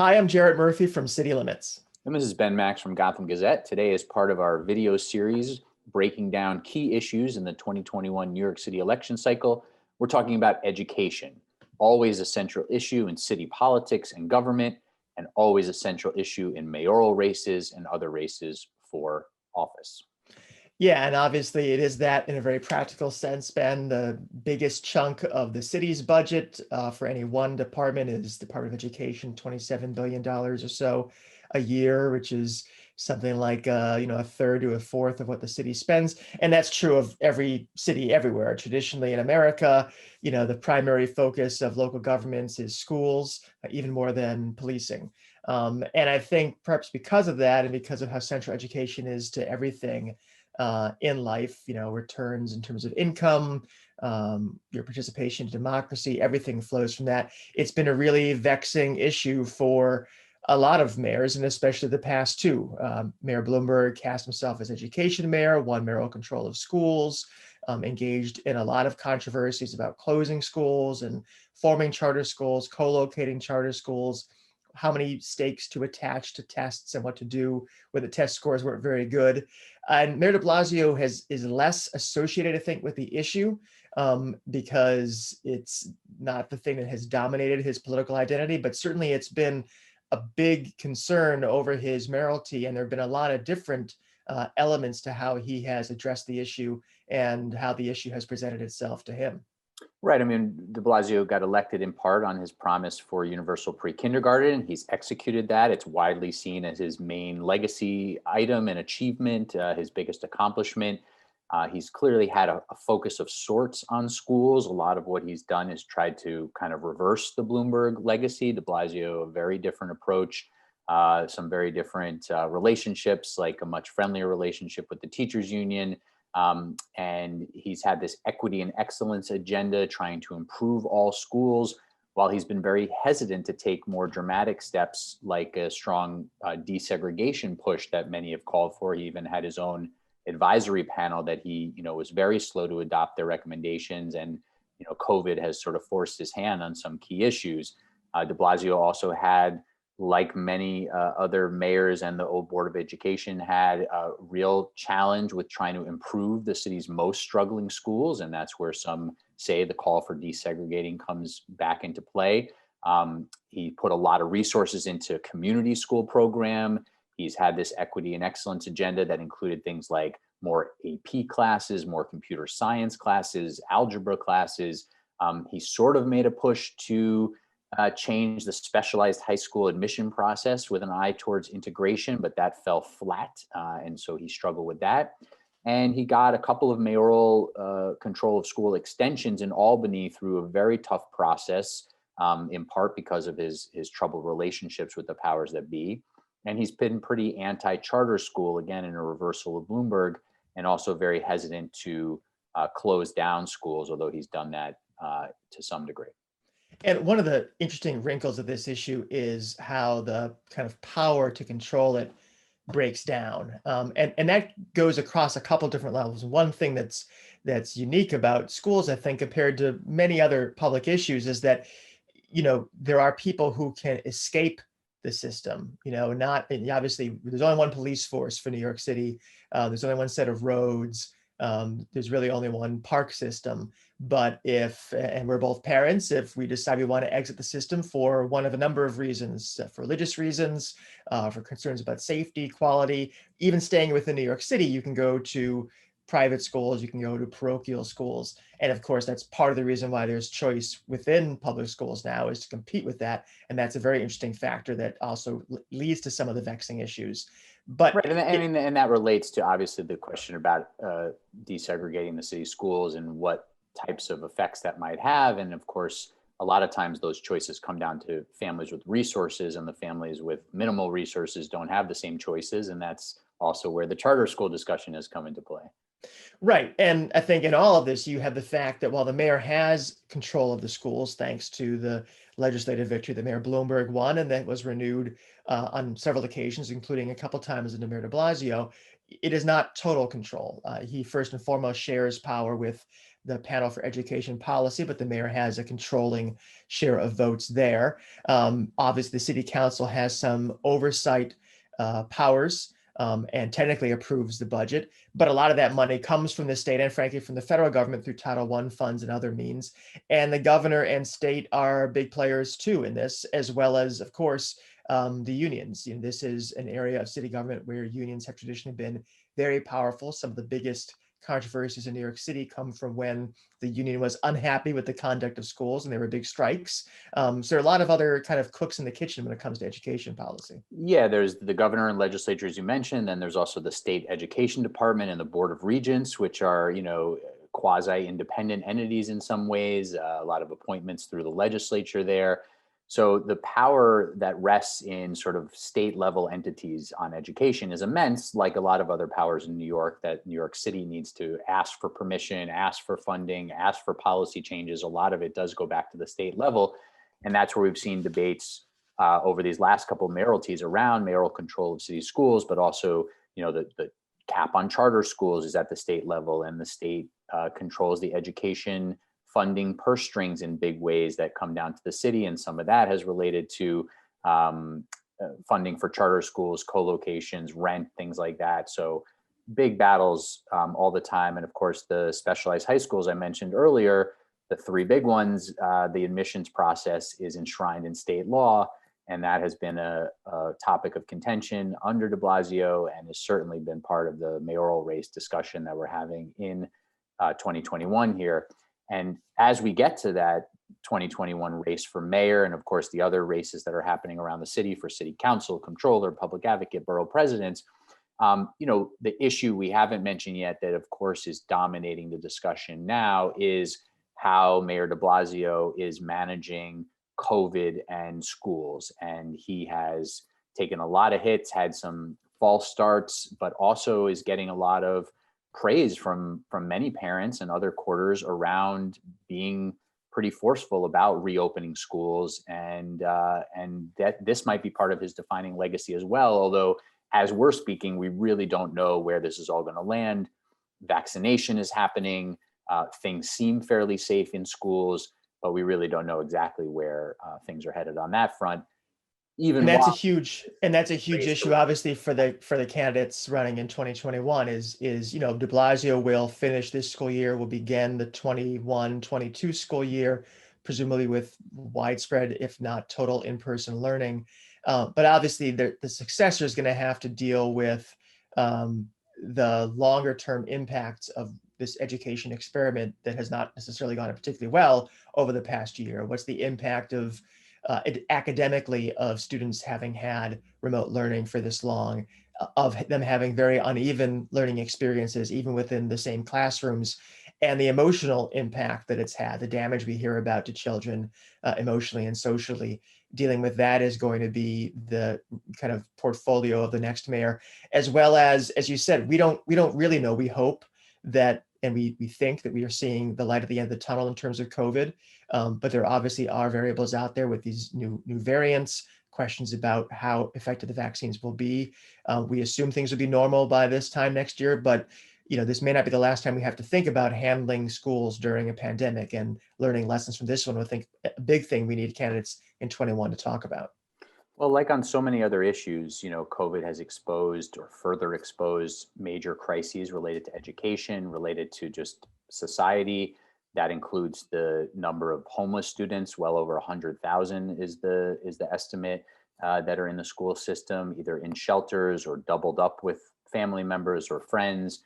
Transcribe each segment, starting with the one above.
Hi, I'm Jarrett Murphy from City Limits. And this is Ben Max from Gotham Gazette. Today, as part of our video series breaking down key issues in the 2021 New York City election cycle, we're talking about education, always a central issue in city politics and government, and always a central issue in mayoral races and other races for office. Yeah, and obviously it is that in a very practical sense, Ben. The biggest chunk of the city's budget for any one department is Department of Education, $27 billion or so a year, which is something like a third to a fourth of what the city spends. And that's true of every city everywhere. Traditionally in America, the primary focus of local governments is schools, even more than policing. And I think perhaps because of that and because of how central education is to everything in life, returns in terms of income, your participation in democracy, everything flows from that. It's been a really vexing issue for a lot of mayors, and especially the past two. Mayor Bloomberg cast himself as education mayor, won mayoral control of schools, engaged in a lot of controversies about closing schools and forming charter schools, co-locating charter schools, how many stakes to attach to tests and what to do when the test scores weren't very good. And Mayor de Blasio is less associated, I think, with the issue because it's not the thing that has dominated his political identity, but certainly it's been a big concern over his mayoralty, and there have been a lot of different elements to how he has addressed the issue and how the issue has presented itself to him. Right. I mean, de Blasio got elected in part on his promise for universal pre-kindergarten. He's executed that. It's widely seen as his main legacy item and achievement, his biggest accomplishment. He's clearly had a focus of sorts on schools. A lot of what he's done is tried to kind of reverse the Bloomberg legacy. De Blasio, a very different approach, some very different relationships, like a much friendlier relationship with the teachers union. And he's had this equity and excellence agenda trying to improve all schools, while he's been very hesitant to take more dramatic steps like a strong desegregation push that many have called for. He even had his own advisory panel that he was very slow to adopt their recommendations, and COVID has sort of forced his hand on some key issues. De Blasio also had, like many other mayors and the old Board of Education, had a real challenge with trying to improve the city's most struggling schools. And that's where some say the call for desegregating comes back into play. He put a lot of resources into community school program. He's had this equity and excellence agenda that included things like more AP classes, more computer science classes, algebra classes. He sort of made a push to change the specialized high school admission process with an eye towards integration, but that fell flat. And so he struggled with that. And he got a couple of mayoral control of school extensions in Albany through a very tough process, in part because of his troubled relationships with the powers that be. And he's been pretty anti-charter school, again, in a reversal of Bloomberg, and also very hesitant to close down schools, although he's done that to some degree. And one of the interesting wrinkles of this issue is how the kind of power to control it breaks down. And that goes across a couple different levels. One thing that's unique about schools, I think, compared to many other public issues, is that, there are people who can escape the system, not obviously there's only one police force for New York City. There's only one set of roads. There's really only one park system. But and we're both parents, if we decide we want to exit the system for one of a number of reasons, for religious reasons, for concerns about safety, quality, even staying within New York City, you can go to private schools, you can go to parochial schools. And of course, that's part of the reason why there's choice within public schools now, is to compete with that. And that's a very interesting factor that also leads to some of the vexing issues. But right, and that relates to obviously the question about desegregating the city schools and what types of effects that might have. And of course, a lot of times those choices come down to families with resources, and the families with minimal resources don't have the same choices. And that's also where the charter school discussion has come into play. Right. And I think in all of this, you have the fact that while the mayor has control of the schools, thanks to the legislative victory that Mayor Bloomberg won, and that was renewed on several occasions, including a couple times under Mayor de Blasio, it is not total control. He first and foremost shares power with the panel for education policy, but the mayor has a controlling share of votes there. Obviously, the city council has some oversight powers and technically approves the budget, but a lot of that money comes from the state and frankly from the federal government through Title I funds and other means. And the governor and state are big players too in this, as well as, of course, the unions. This is an area of city government where unions have traditionally been very powerful. Some of the biggest controversies in New York City come from when the union was unhappy with the conduct of schools and there were big strikes. So there are a lot of other kind of cooks in the kitchen when it comes to education policy. Yeah, there's the governor and legislature, as you mentioned. Then there's also the state education department and the board of regents, which are, quasi-independent entities in some ways, a lot of appointments through the legislature there. So the power that rests in sort of state level entities on education is immense, like a lot of other powers in New York, that New York City needs to ask for permission, ask for funding, ask for policy changes. A lot of it does go back to the state level. And that's where we've seen debates over these last couple of mayoralties around mayoral control of city schools, but also, the cap on charter schools is at the state level, and the state controls the education funding purse strings in big ways that come down to the city. And some of that has related to funding for charter schools, co-locations, rent, things like that. So big battles all the time. And of course, the specialized high schools I mentioned earlier, the three big ones, the admissions process is enshrined in state law. And that has been a topic of contention under de Blasio and has certainly been part of the mayoral race discussion that we're having in 2021 here. And as we get to that 2021 race for mayor, and of course the other races that are happening around the city for city council, controller, public advocate, borough presidents, the issue we haven't mentioned yet that of course is dominating the discussion now is how Mayor de Blasio is managing COVID and schools. And he has taken a lot of hits, had some false starts, but also is getting a lot of praise from many parents and other quarters around being pretty forceful about reopening schools, and that this might be part of his defining legacy as well. Although, as we're speaking, we really don't know where this is all going to land. Vaccination is happening. Things seem fairly safe in schools, but we really don't know exactly where things are headed on that front. And that's a huge issue, obviously, for the candidates running in 2021 is de Blasio will finish this school year, will begin the 21-22 school year, presumably with widespread, if not total, in-person learning. But obviously, the successor is going to have to deal with the longer term impacts of this education experiment that has not necessarily gone particularly well over the past year. What's the impact of academically of students having had remote learning for this long, of them having very uneven learning experiences, even within the same classrooms, and the emotional impact that it's had, the damage we hear about to children emotionally and socially. Dealing with that is going to be the kind of portfolio of the next mayor, as well as you said, we don't really know. We hope that, and we think that we are seeing the light at the end of the tunnel in terms of COVID. But there obviously are variables out there with these new variants, questions about how effective the vaccines will be. We assume things will be normal by this time next year, but this may not be the last time we have to think about handling schools during a pandemic and learning lessons from this one. I think a big thing we need candidates in 21 to talk about. Well, like on so many other issues, COVID has exposed or further exposed major crises related to education, related to just society. That includes the number of homeless students. Well over 100,000 is the estimate that are in the school system, either in shelters or doubled up with family members or friends.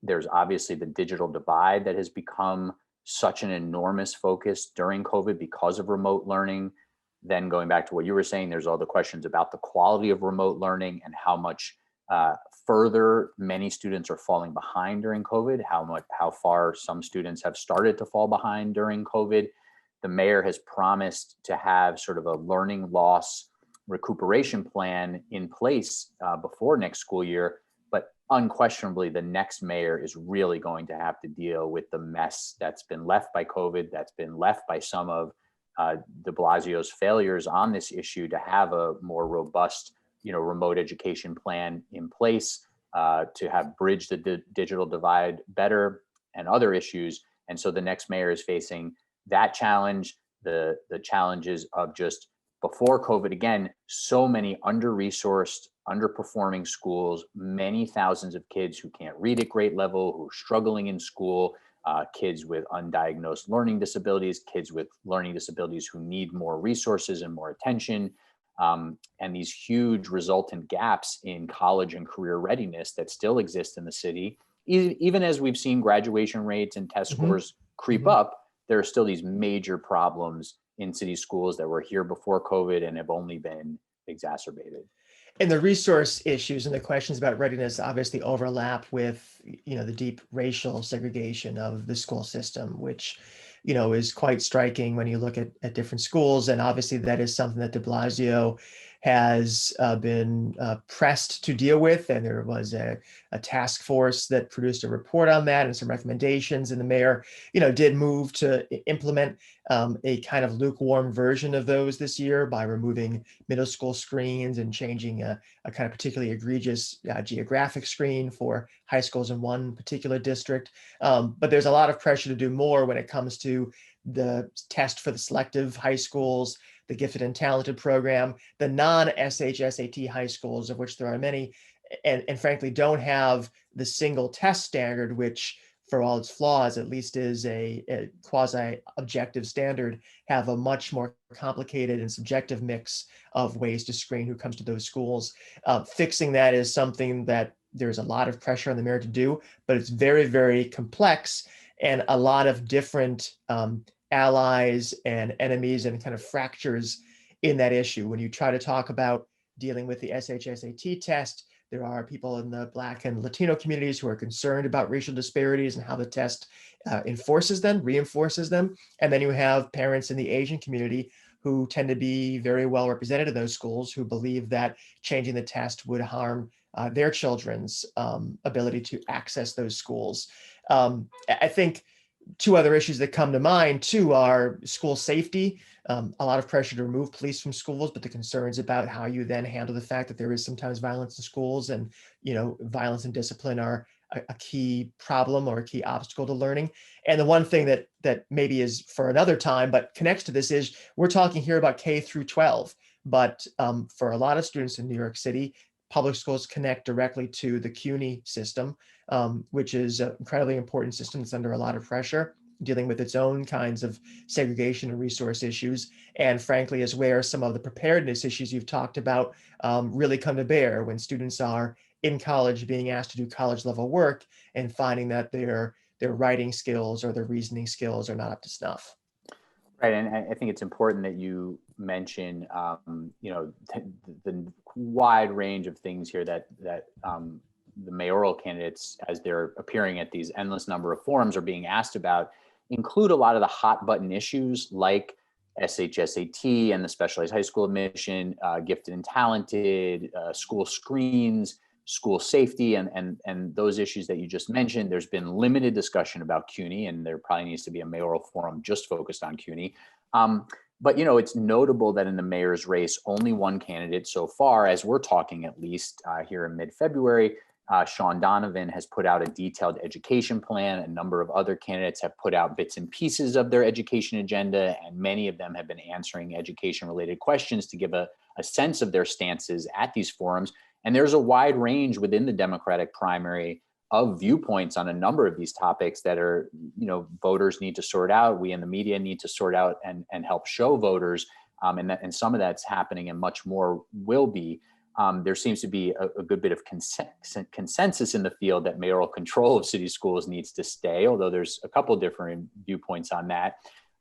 There's obviously the digital divide that has become such an enormous focus during COVID because of remote learning. Then going back to what you were saying, there's all the questions about the quality of remote learning and how much further many students are falling behind during COVID, how far some students have started to fall behind during COVID. The mayor has promised to have sort of a learning loss recuperation plan in place before next school year. But unquestionably, the next mayor is really going to have to deal with the mess that's been left by COVID, that's been left by some of de Blasio's failures on this issue to have a more robust, remote education plan in place. to have bridged the digital divide better, and other issues. And so the next mayor is facing that challenge, the challenges of just before COVID, again, so many under-resourced, underperforming schools, many thousands of kids who can't read at grade level, who are struggling in school, kids with undiagnosed learning disabilities, kids with learning disabilities who need more resources and more attention, and these huge resultant gaps in college and career readiness that still exist in the city. Even as we've seen graduation rates and test scores creep up, there are still these major problems in city schools that were here before COVID and have only been exacerbated. And the resource issues and the questions about readiness obviously overlap with, the deep racial segregation of the school system, which, is quite striking when you look at different schools. And obviously that is something that de Blasio has been pressed to deal with. And there was a task force that produced a report on that and some recommendations. And the mayor, did move to implement a kind of lukewarm version of those this year by removing middle school screens and changing a kind of particularly egregious geographic screen for high schools in one particular district. But there's a lot of pressure to do more when it comes to the test for the selective high schools, the gifted and talented program, the non-SHSAT high schools, of which there are many, and frankly don't have the single test standard, which for all its flaws, at least is a quasi-objective standard, have a much more complicated and subjective mix of ways to screen who comes to those schools. Fixing that is something that there's a lot of pressure on the mayor to do, but it's very, very complex, and a lot of different allies and enemies and kind of fractures in that issue. When you try to talk about dealing with the SHSAT test, there are people in the Black and Latino communities who are concerned about racial disparities and how the test reinforces them. And then you have parents in the Asian community who tend to be very well represented in those schools, who believe that changing the test would harm their children's ability to access those schools. I think two other issues that come to mind too are school safety. A lot of pressure to remove police from schools, but the concerns about how you then handle the fact that there is sometimes violence in schools, and violence and discipline are a key problem or a key obstacle to learning. And the one thing that maybe is for another time, but connects to this, is we're talking here about K through 12, but for a lot of students in New York City, public schools connect directly to the CUNY system, which is an incredibly important system that's under a lot of pressure, dealing with its own kinds of segregation and resource issues, and frankly is where some of the preparedness issues you've talked about really come to bear, when students are in college being asked to do college level work and finding that their writing skills or their reasoning skills are not up to snuff. Right, and I think it's important that you mention, the wide range of things here that the mayoral candidates, as they're appearing at these endless number of forums, are being asked about, include a lot of the hot button issues like SHSAT and the specialized high school admission, gifted and talented, school screens, school safety, and those issues that you just mentioned. There's been limited discussion about CUNY, and there probably needs to be a mayoral forum just focused on CUNY. But it's notable that in the mayor's race, only one candidate so far, as we're talking at least here in mid-February, Sean Donovan, has put out a detailed education plan. A number of other candidates have put out bits and pieces of their education agenda, and many of them have been answering education-related questions to give a sense of their stances at these forums. And there's a wide range within the Democratic primary of viewpoints on a number of these topics that are, voters need to sort out. We in the media need to sort out and help show voters. And some of that's happening, and much more will be. There seems to be a good bit of consensus in the field that mayoral control of city schools needs to stay, although there's a couple different viewpoints on that.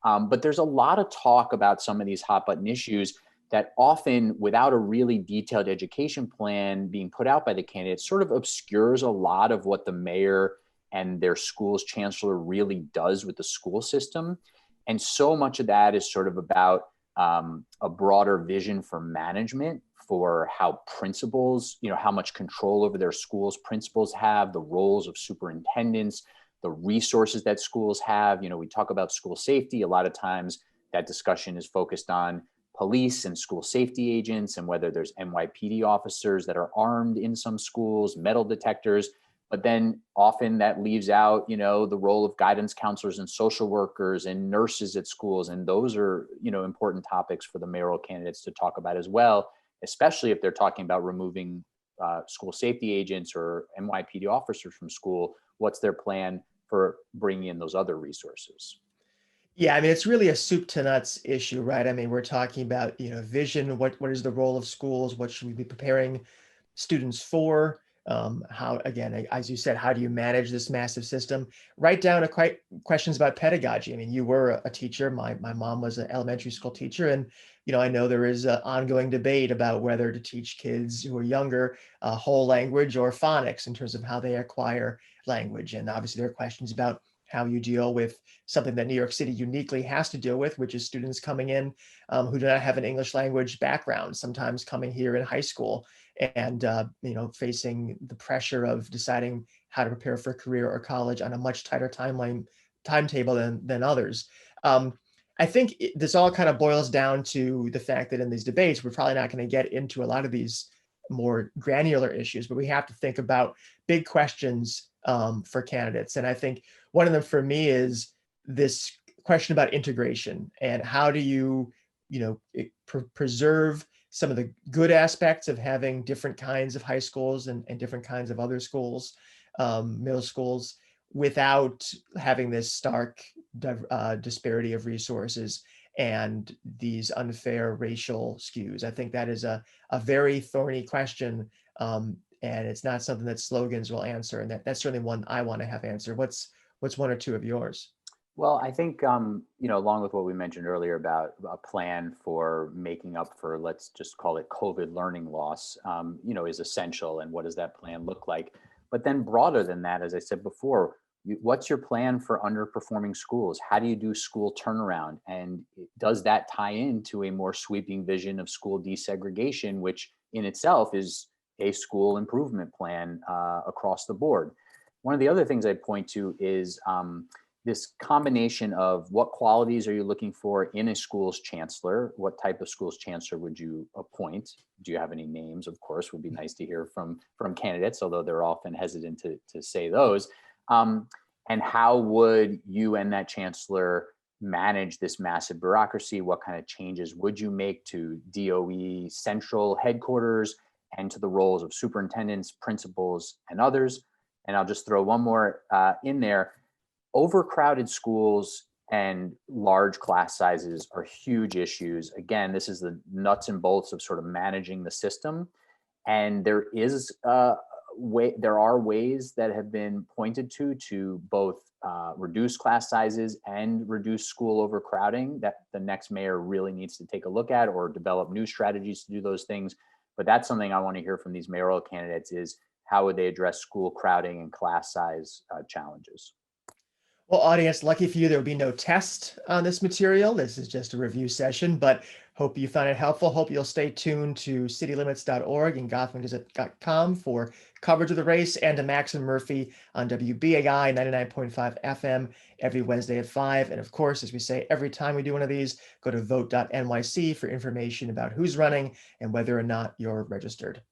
But there's a lot of talk about some of these hot button issues that often, without a really detailed education plan being put out by the candidates, sort of obscures a lot of what the mayor and their school's chancellor really does with the school system. And so much of that is sort of about a broader vision for management, for how principals, how much control over their schools principals have, the roles of superintendents, the resources that schools have. We talk about school safety. A lot of times that discussion is focused on police and school safety agents, and whether there's NYPD officers that are armed in some schools, metal detectors. But then often that leaves out, the role of guidance counselors and social workers and nurses at schools. And those are, important topics for the mayoral candidates to talk about as well, especially if they're talking about removing school safety agents or NYPD officers from school. What's their plan for bringing in those other resources? Yeah, I mean, it's really a soup to nuts issue, right? I mean, we're talking about, vision, what is the role of schools? What should we be preparing students for? How, again, as you said, how do you manage this massive system? Right down to quite questions about pedagogy. I mean, you were a teacher. My mom was an elementary school teacher, and I know there is an ongoing debate about whether to teach kids who are younger whole language or phonics in terms of how they acquire language. And obviously, there are questions about how you deal with something that New York City uniquely has to deal with, which is students coming in who do not have an English language background, sometimes coming here in high school and facing the pressure of deciding how to prepare for a career or college on a much tighter timetable than others. I think this all kind of boils down to the fact that in these debates, we're probably not going to get into a lot of these more granular issues, but we have to think about big questions for candidates. And I think one of them for me is this question about integration and how do you, preserve some of the good aspects of having different kinds of high schools and different kinds of other schools, middle schools, without having this stark disparity of resources and these unfair racial skews. I think that is a very thorny question, and it's not something that slogans will answer. And that's certainly one I want to have answered. What's one or two of yours? Well, I think, along with what we mentioned earlier about a plan for making up for, let's just call it COVID learning loss, is essential. And what does that plan look like? But then broader than that, as I said before, what's your plan for underperforming schools? How do you do school turnaround? And does that tie into a more sweeping vision of school desegregation, which in itself is a school improvement plan across the board? One of the other things I'd point to is this combination of what qualities are you looking for in a school's chancellor? What type of school's chancellor would you appoint? Do you have any names? Of course, would be nice to hear from candidates, although they're often hesitant to say those. And how would you and that chancellor manage this massive bureaucracy? What kind of changes would you make to DOE central headquarters and to the roles of superintendents, principals, and others? And I'll just throw one more in there. Overcrowded schools and large class sizes are huge issues. Again, this is the nuts and bolts of sort of managing the system. And there are ways that have been pointed to both reduce class sizes and reduce school overcrowding that the next mayor really needs to take a look at, or develop new strategies to do those things. But that's something I want to hear from these mayoral candidates is how would they address school crowding and class size challenges? Well, audience, lucky for you, there will be no test on this material. This is just a review session, but hope you found it helpful. Hope you'll stay tuned to citylimits.org and gothamgazette.com for coverage of the race, and to Max and Murphy on WBAI 99.5 FM every Wednesday at 5. And of course, as we say every time we do one of these, go to vote.nyc for information about who's running and whether or not you're registered.